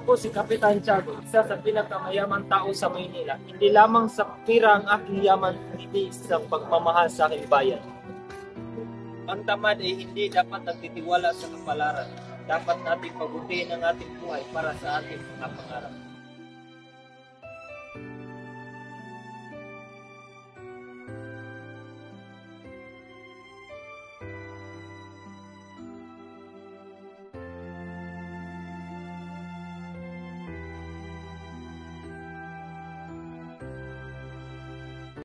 Ako si Kapitan Tiago, isa sa pinakamayamang tao sa Maynila. Hindi lamang sa pira ang aking yaman, hindi sa pagmamahal sa aking bayan. Ang tamad ay hindi dapat nagtitiwala sa kapalaran. Dapat nating pagbutihin ang ating buhay para sa ating mga pangarap.